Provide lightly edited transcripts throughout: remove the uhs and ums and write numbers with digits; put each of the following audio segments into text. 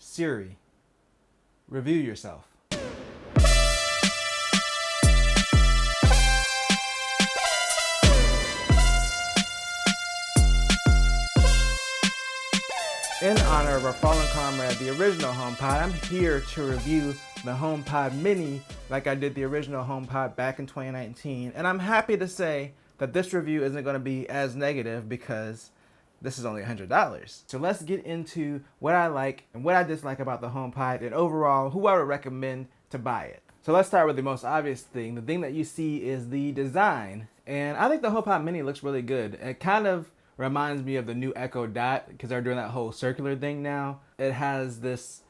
Siri, review yourself. In honor of our fallen comrade, the original HomePod, I'm here to review the HomePod Mini like I did the original HomePod back in 2019. And I'm happy to say that this review isn't going to be as negative because this is only $100. So let's get into what I like and what I dislike about the HomePod and overall who I would recommend to buy it. So let's start with the most obvious thing. The thing that you see is the design. And I think the HomePod Mini looks really good. It kind of reminds me of the new Echo Dot because they're doing that whole circular thing now. It has this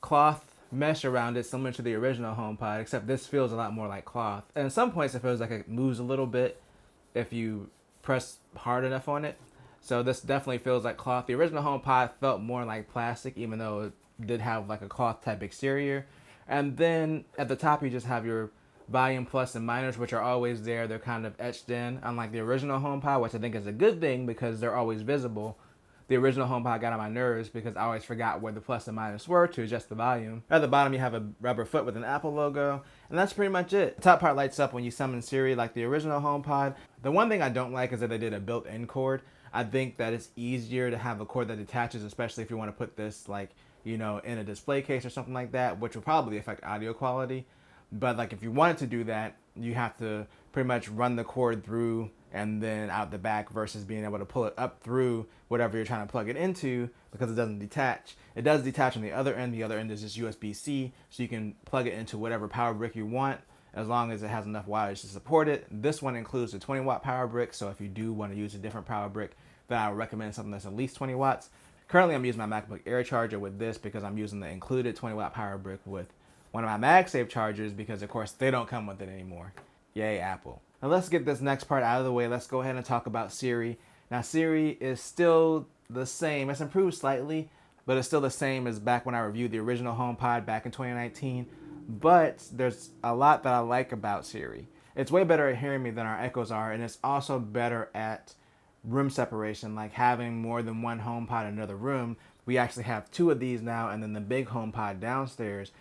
cloth mesh around it similar to the original HomePod, except this feels a lot more like cloth. And at some points it feels like it moves a little bit if you press hard enough on it. So this definitely feels like cloth. The original HomePod felt more like plastic, even though it did have like a cloth type exterior. And then at the top you just have your volume plus and minus, which are always there. They're kind of etched in, unlike the original HomePod, which I think is a good thing because they're always visible. The original HomePod got on my nerves because I always forgot where the plus and minus were to adjust the volume. At the bottom you have a rubber foot with an Apple logo, and that's pretty much it. The top part lights up when you summon Siri like the original HomePod. The one thing I don't like is that they did a built-in cord. I think that it's easier to have a cord that detaches, especially if you want to put this like, in a display case or something like that, which will probably affect audio quality. But like if you wanted to do that, you have to pretty much run the cord through and then out the back versus being able to pull it up through whatever you're trying to plug it into because it doesn't detach. It does detach on the other end. The other end is just USB-C, so you can plug it into whatever power brick you want as long as it has enough wattage to support it. This one includes a 20-watt power brick, so if you do want to use a different power brick, then I would recommend something that's at least 20 watts. Currently, I'm using my MacBook Air charger with this because I'm using the included 20-watt power brick with one of my MagSafe chargers because, of course, they don't come with it anymore. Yay, Apple. Now let's get this next part out of the way. Let's go ahead and talk about Siri. Now Siri is still the same. It's improved slightly, but it's still the same as back when I reviewed the original HomePod back in 2019. But there's a lot that I like about Siri. It's way better at hearing me than our Echoes are, and it's also better at room separation, like having more than one HomePod in another room. We actually have two of these now, and then the big HomePod downstairs.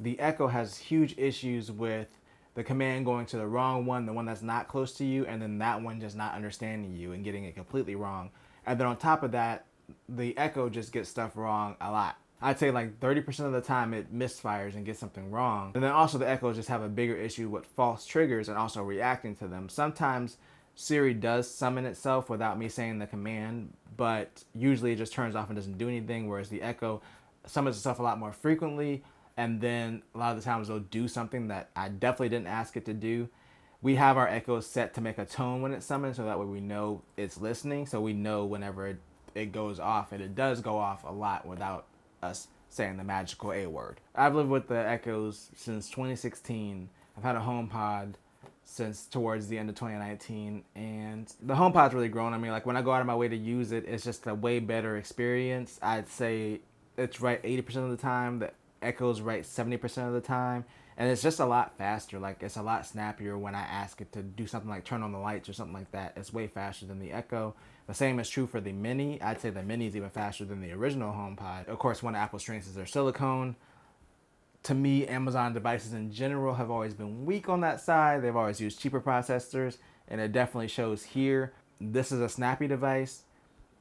The Echo has huge issues with the command going to the wrong one, the one that's not close to you, and then that one just not understanding you and getting it completely wrong. And then on top of that, the Echo just gets stuff wrong a lot. I'd say like 30% of the time it misfires and gets something wrong. And then also the Echoes just have a bigger issue with false triggers and also reacting to them. Sometimes Siri does summon itself without me saying the command, but usually it just turns off and doesn't do anything, whereas the Echo summons itself a lot more frequently. And then a lot of the times they'll do something that I definitely didn't ask it to do. We have our Echoes set to make a tone when it's summoned, so that way we know it's listening. So we know whenever it goes off, and it does go off a lot without us saying the magical A word. I've lived with the Echoes since 2016. I've had a HomePod since towards the end of 2019, and the HomePod's really grown on me. Like when I go out of my way to use it, it's just a way better experience. I'd say it's right 80% of the time. The Echoes right 70% of the time, and it's just a lot faster. Like it's a lot snappier when I ask it to do something like turn on the lights or something like that. It's way faster than the Echo. The same is true for the Mini. I'd say the Mini is even faster than the original HomePod. Of course, one of Apple's strengths is their silicone. To me, Amazon devices in general have always been weak on that side. They've always used cheaper processors, and it definitely shows here. This is a snappy device.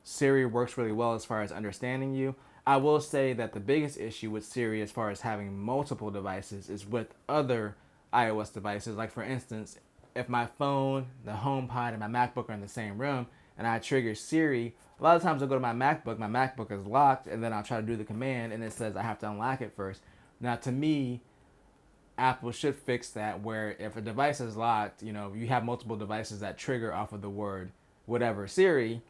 Siri works really well as far as understanding you. I will say that the biggest issue with Siri as far as having multiple devices is with other iOS devices. Like for instance, if my phone, the HomePod, and my MacBook are in the same room and I trigger Siri, a lot of times I'll go to my MacBook is locked, and then I'll try to do the command and it says I have to unlock it first. Now to me, Apple should fix that where if a device is locked, you have multiple devices that trigger off of the word whatever Siri,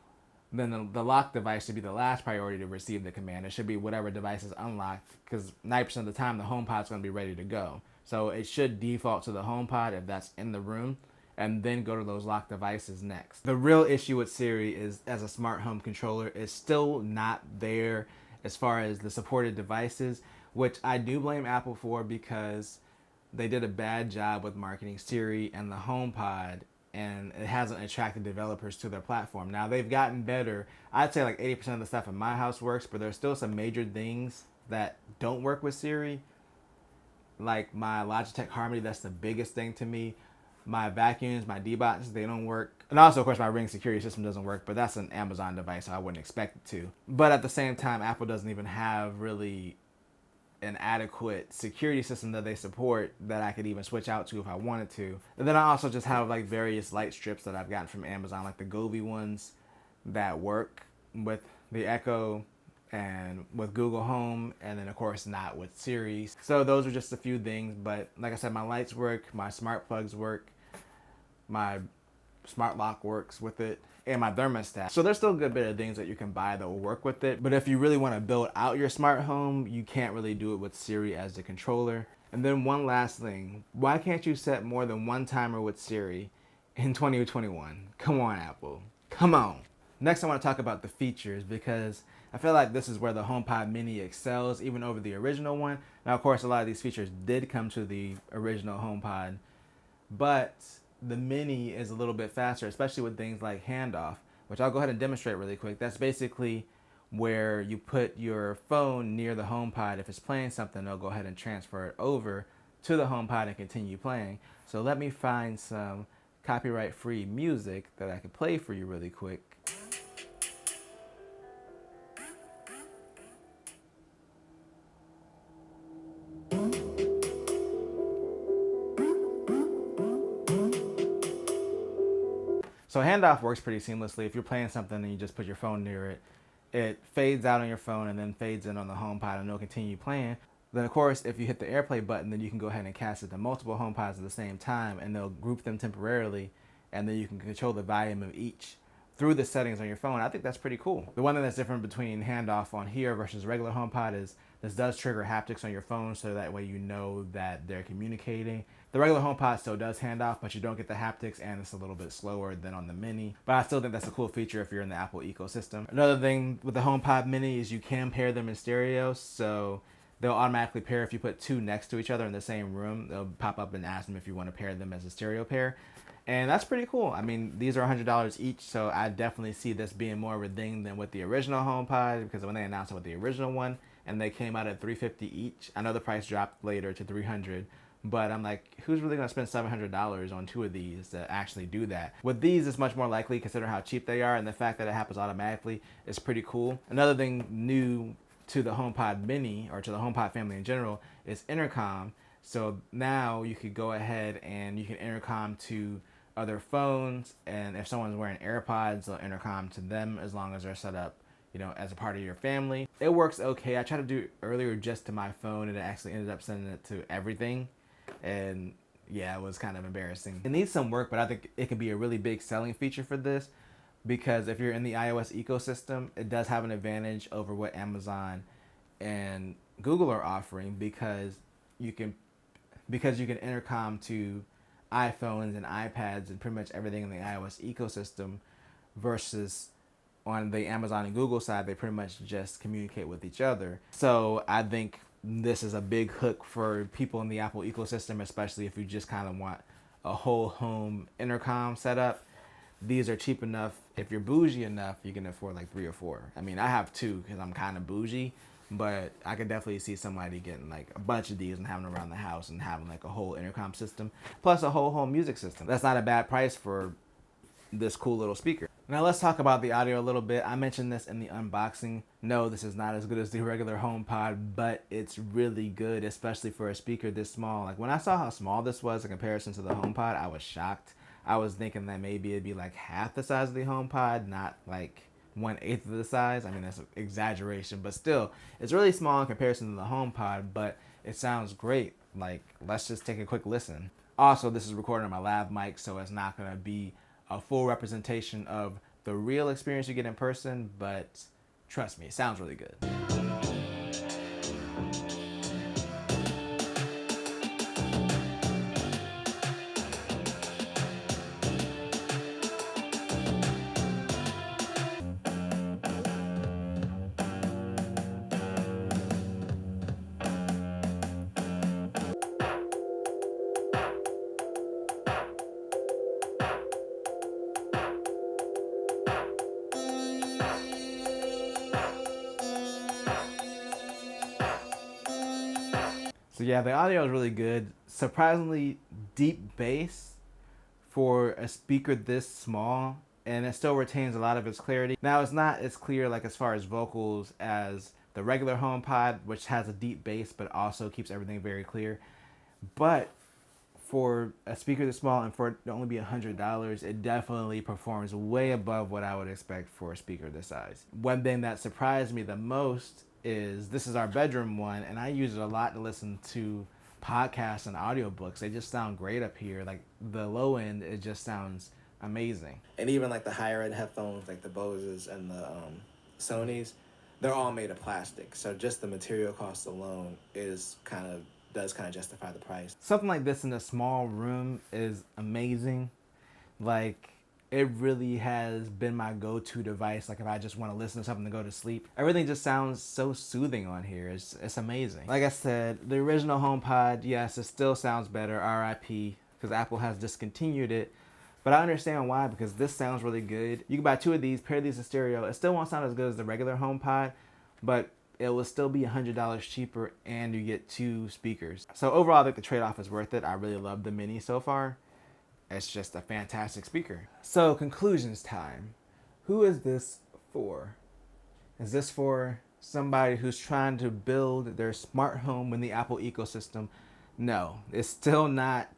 then the locked device should be the last priority to receive the command. It should be whatever device is unlocked because 90% of the time the HomePod's going to be ready to go. So it should default to the HomePod if that's in the room and then go to those locked devices next. The real issue with Siri is as a smart home controller is still not there as far as the supported devices, which I do blame Apple for because they did a bad job with marketing Siri and the HomePod, and it hasn't attracted developers to their platform. Now they've gotten better. I'd say like 80% of the stuff in my house works, but there's still some major things that don't work with Siri. Like my Logitech Harmony, that's the biggest thing to me. My vacuums, my D-Bots, they don't work. And also, of course, my Ring security system doesn't work, but that's an Amazon device, so I wouldn't expect it to. But at the same time, Apple doesn't even have really an adequate security system that they support that I could even switch out to if I wanted to. And then I also just have like various light strips that I've gotten from Amazon, like the Gobi ones that work with the Echo and with Google Home, and then of course not with Siri. So those are just a few things, but like I said, my lights work, my smart plugs work, my smart lock works with it, and my thermostat. So there's still a good bit of things that you can buy that will work with it. But if you really want to build out your smart home, you can't really do it with Siri as the controller. And then one last thing, why can't you set more than one timer with Siri in 2021? Come on, Apple, come on. Next, I want to talk about the features, because I feel like this is where the HomePod Mini excels even over the original one. Now, of course, a lot of these features did come to the original HomePod, but the Mini is a little bit faster, especially with things like handoff, which I'll go ahead and demonstrate really quick. That's basically where you put your phone near the HomePod. If it's playing something, they'll go ahead and transfer it over to the HomePod and continue playing. So let me find some copyright-free music that I can play for you really quick. So handoff works pretty seamlessly. If you're playing something and you just put your phone near it, it fades out on your phone and then fades in on the HomePod, and it'll continue playing. Then of course, if you hit the AirPlay button, then you can go ahead and cast it to multiple HomePods at the same time, and they'll group them temporarily, and then you can control the volume of each through the settings on your phone. I think that's pretty cool. The one thing that's different between handoff on here versus regular HomePod is this does trigger haptics on your phone, so that way you know that they're communicating. The regular HomePod still does handoff, but you don't get the haptics, and it's a little bit slower than on the Mini. But I still think that's a cool feature if you're in the Apple ecosystem. Another thing with the HomePod Mini is you can pair them in stereo, so they'll automatically pair if you put two next to each other in the same room. They'll pop up and ask them if you want to pair them as a stereo pair. And that's pretty cool. I mean, these are $100 each, so I definitely see this being more of a thing than with the original HomePod, because when they announced it with the original one, and they came out at $350 each, I know the price dropped later to $300, but I'm like, who's really gonna spend $700 on two of these to actually do that? With these, it's much more likely, considering how cheap they are, and the fact that it happens automatically is pretty cool. Another thing new to the HomePod Mini, or to the HomePod family in general, is intercom. So now you could go ahead and you can intercom to other phones, and if someone's wearing AirPods, they'll intercom to them as long as they're set up, you know, as a part of your family. It works okay. I tried to do it earlier just to my phone, and it actually ended up sending it to everything, and yeah, it was kind of embarrassing. It needs some work, but I think it could be a really big selling feature for this, because if you're in the iOS ecosystem, it does have an advantage over what Amazon and Google are offering, because you can intercom to iPhones and iPads and pretty much everything in the iOS ecosystem, versus on the Amazon and Google side, they pretty much just communicate with each other. So I think this is a big hook for people in the Apple ecosystem, especially if you just kind of want a whole home intercom setup. These are cheap enough. If you're bougie enough, you can afford like 3 or 4. I mean, I have 2 because I'm kind of bougie, but I could definitely see somebody getting like a bunch of these and having them around the house and having like a whole intercom system plus a whole home music system. That's not a bad price for this cool little speaker. Now let's talk about the audio a little bit. I mentioned this in the unboxing. No, this is not as good as the regular HomePod, but it's really good, especially for a speaker this small. Like when I saw how small this was in comparison to the HomePod, I was shocked. I was thinking that maybe it'd be like half the size of the HomePod, not like 1/8 of the size. I mean, that's an exaggeration, but still, it's really small in comparison to the HomePod, but it sounds great. Like, let's just take a quick listen. Also, this is recorded on my lav mic, so it's not gonna be a full representation of the real experience you get in person, but trust me, it sounds really good. So yeah, the audio is really good. Surprisingly deep bass for a speaker this small, and it still retains a lot of its clarity. Now it's not as clear like as far as vocals as the regular HomePod, which has a deep bass but also keeps everything very clear. But for a speaker this small and for it to only be $100, it definitely performs way above what I would expect for a speaker this size. One thing that surprised me the most is this is our bedroom one, and I use it a lot to listen to podcasts and audiobooks. They just sound great up here. Like the low end, it just sounds amazing. And even like the higher end headphones, like the Bose's and the Sony's, they're all made of plastic. So just the material cost alone does kind of justify the price. Something like this in a small room is amazing. Like, it really has been my go-to device. Like if I just want to listen to something to go to sleep, everything just sounds so soothing on here. It's amazing. Like I said, the original HomePod, yes, it still sounds better, RIP, because Apple has discontinued it. But I understand why, because this sounds really good. You can buy 2 of these, pair these in stereo. It still won't sound as good as the regular HomePod, but it will still be $100 cheaper, and you get 2 speakers. So overall, I think the trade-off is worth it. I really love the Mini so far. It's just a fantastic speaker. So conclusions time. Who is this for? Is this for somebody who's trying to build their smart home in the Apple ecosystem? No, it's still not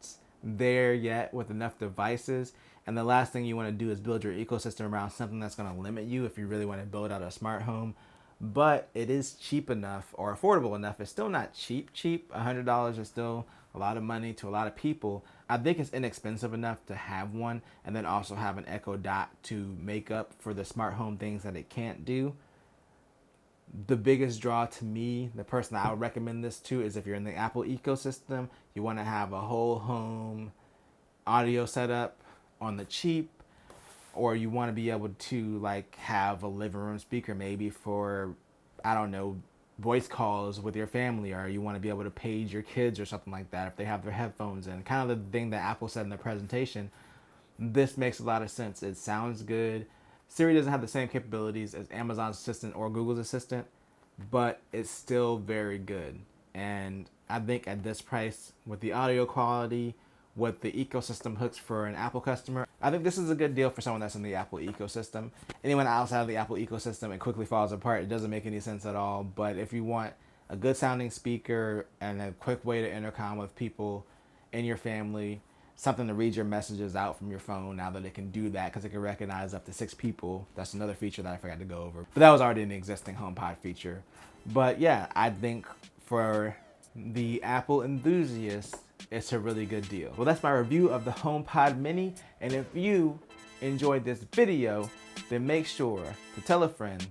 there yet with enough devices. And the last thing you want to do is build your ecosystem around something that's going to limit you if you really want to build out a smart home. But it is cheap enough or affordable enough. It's still not cheap. $100 is still a lot of money to a lot of people. I think it's inexpensive enough to have one and then also have an Echo Dot to make up for the smart home things that it can't do. The biggest draw to me, the person I would recommend this to, is if you're in the Apple ecosystem, you want to have a whole home audio setup on the cheap, or you want to be able to like have a living room speaker maybe for, I don't know, voice calls with your family, or you want to be able to page your kids or something like that if they have their headphones in. Kind of the thing that Apple said in their presentation. This makes a lot of sense. It sounds good. Siri doesn't have the same capabilities as Amazon's Assistant or Google's Assistant, but it's still very good. And I think at this price, with the audio quality, with the ecosystem hooks for an Apple customer, I think this is a good deal for someone that's in the Apple ecosystem. Anyone outside of the Apple ecosystem, it quickly falls apart. It doesn't make any sense at all. But if you want a good sounding speaker and a quick way to intercom with people in your family, something to read your messages out from your phone now that it can do that because it can recognize up to 6 people. That's another feature that I forgot to go over. But that was already an existing HomePod feature. But yeah, I think for the Apple enthusiast, it's a really good deal. Well, that's my review of the HomePod Mini. And if you enjoyed this video, then make sure to tell a friend,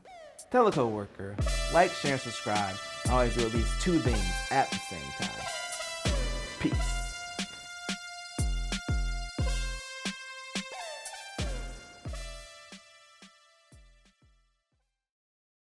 tell a coworker, like, share, and subscribe. I always do at least 2 things at the same time. Peace.